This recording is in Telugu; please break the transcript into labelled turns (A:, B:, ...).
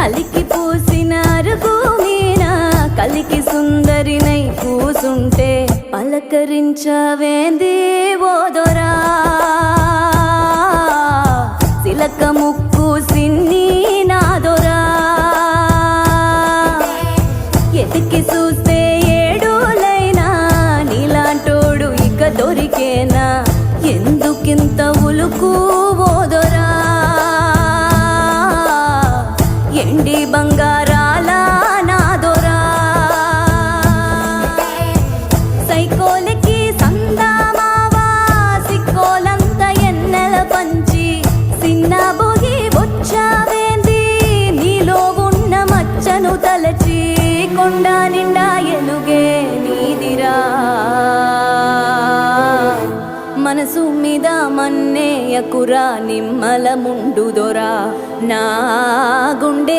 A: అలికి పూసిన అరుగు మీన కలికి సుందరినై కూసుంటే పలకరించవేంది ఓదొరా సిలక ముక్కు సిన్ని నాదొరా ఎతికి చూస్తే ఏడులైనా నీలాంటోడు ఇక దొరికేనా ఎందుకింత ఉలుకు ఓదొరా ఎండి బంగారాల నాదొరా సైకోలకి సందామావా సిక్కోలంత ఎన్నెల పంచి సిన్న బొగి వచ్చావేంది నీలో ఉన్న మచ్చను తలచి కొండ నిండా ఎలుగే నీదిరా మనసు మీద మన్నేయకురా నిమ్మల ముండుదొరా నా గుండె